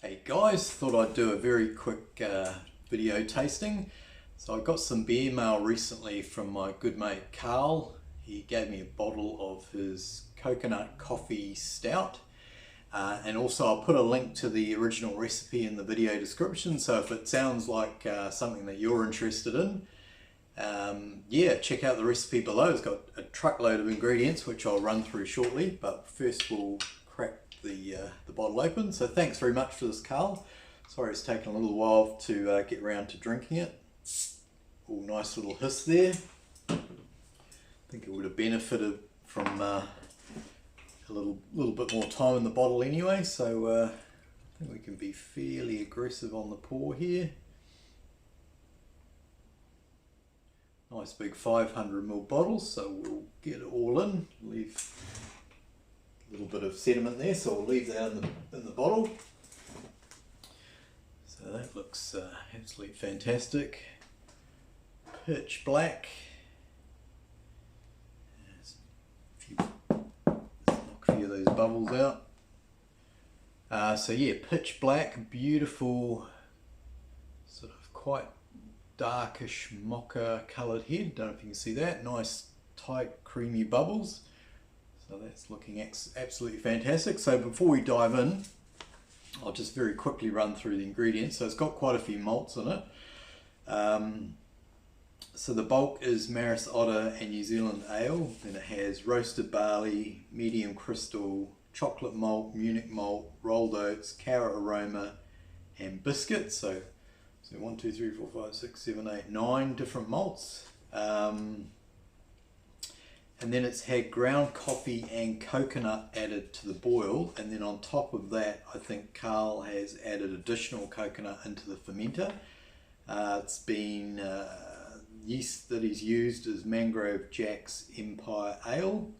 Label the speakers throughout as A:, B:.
A: Hey guys, thought I'd do a very quick video tasting. So I got some beer mail recently from my good mate Carl. He gave me a bottle of his coconut coffee stout. And also I'll put a link to the original recipe in the video description, so if it sounds like something that you're interested in, yeah, check out the recipe below. It's got a truckload of ingredients which I'll run through shortly, but first we'll crack the bottle open. So thanks very much for this, Carl. Sorry it's taken a little while to get around to drinking it. Oh, nice little hiss there. I think it would have benefited from a little bit more time in the bottle anyway, so I think we can be fairly aggressive on the pour here. Nice big 500ml bottle, so we'll get it all in. Leave a little bit of sediment there, so we'll leave that in the bottle. So that looks absolutely fantastic. Pitch black. Knock a few of those bubbles out. So yeah, pitch black, beautiful, sort of quite darkish mocha coloured head. Don't know if you can see that. Nice tight creamy bubbles. So that's looking absolutely fantastic. So before we dive in, I'll just very quickly run through the ingredients. So it's got quite a few malts in it. So the bulk is Maris Otter and New Zealand ale. Then it has roasted barley, medium crystal, chocolate malt, Munich malt, rolled oats, carrot aroma, and biscuits. So 1, 2, 3, 4, 5, 6, 7, 8, 9 different malts. And then it's had ground coffee and coconut added to the boil, and then on top of that I think Carl has added additional coconut into the fermenter. It's been yeast that he's used is Mangrove Jack's Empire Ale,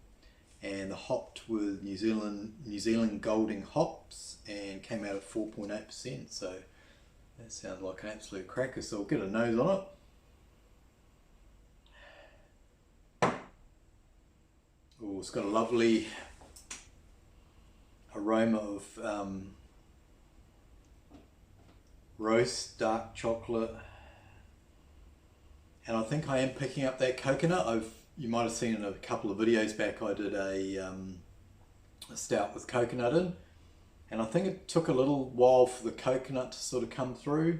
A: and hopped with New Zealand Golding hops, and came out at 4.8%. So that sounds like an absolute cracker. So we'll get a nose on it. Oh, it's got a lovely aroma of roast dark chocolate. And I think I am picking up that coconut. You might have seen in a couple of videos back I did a stout with coconut in, and I think it took a little while for the coconut to sort of come through.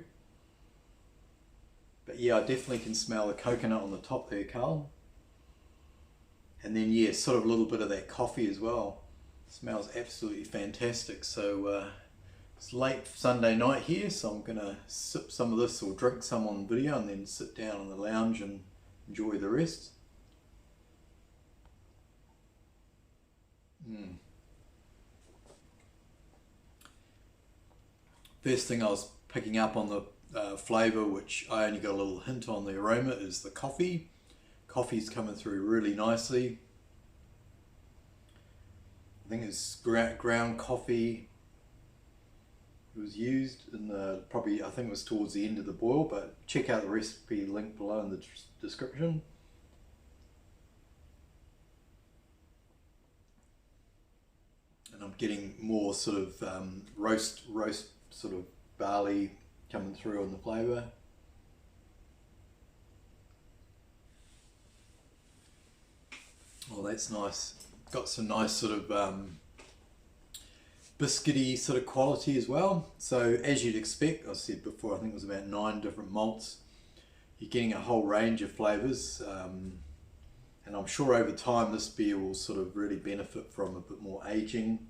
A: But yeah, I definitely can smell the coconut on the top there, Carl. And then yeah, sort of a little bit of that coffee as well. It smells absolutely fantastic. So it's late Sunday night here, so I'm gonna sip some of this or drink some on video and then sit down in the lounge and enjoy the rest. First thing I was picking up on the flavour, which I only got a little hint on the aroma, is the coffee. Coffee's coming through really nicely. I think it's ground coffee. It was used in probably, I think it was towards the end of the boil, but check out the recipe link below in the description. And I'm getting more sort of roast sort of barley coming through on the flavour. Oh, that's nice. Got some nice sort of biscuity sort of quality as well. So as you'd expect, I said before, I think it was about 9 different malts. You're getting a whole range of flavours, and I'm sure over time this beer will sort of really benefit from a bit more aging.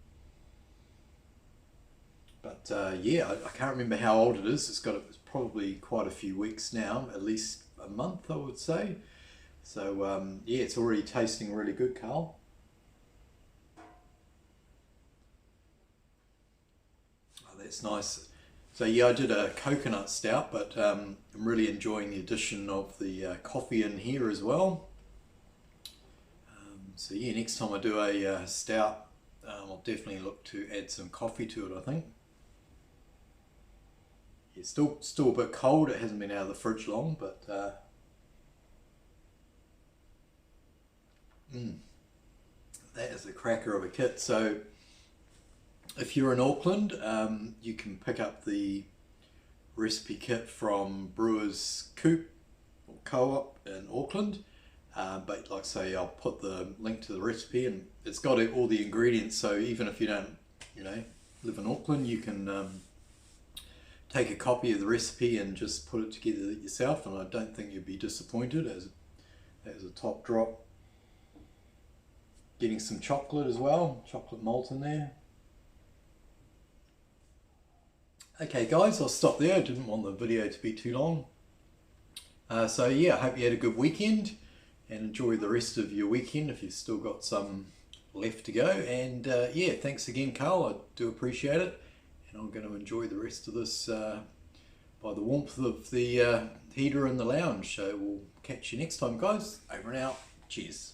A: But yeah, I can't remember how old it is. It's probably quite a few weeks now, at least a month I would say. So yeah, it's already tasting really good, Carl. Oh, that's nice. So yeah, I did a coconut stout, but I'm really enjoying the addition of the coffee in here as well. So yeah, next time I do a stout, I'll definitely look to add some coffee to it, I think. It's still a bit cold. It hasn't been out of the fridge long, but that is a cracker of a kit. So If you're in Auckland, you can pick up the recipe kit from Brewers Coop or Co-op in Auckland. But like I say, I'll put the link to the recipe, and it's got all the ingredients. So even if you don't, live in Auckland, you can take a copy of the recipe and just put it together yourself. And I don't think you'd be disappointed. As a top drop, getting some chocolate as well, chocolate malt in there. Okay guys, I'll stop there. I didn't want the video to be too long. So yeah, I hope you had a good weekend and enjoy the rest of your weekend if you've still got some left to go. And yeah, thanks again, Carl. I do appreciate it. And I'm going to enjoy the rest of this by the warmth of the heater in the lounge. So we'll catch you next time, guys. Over and out. Cheers.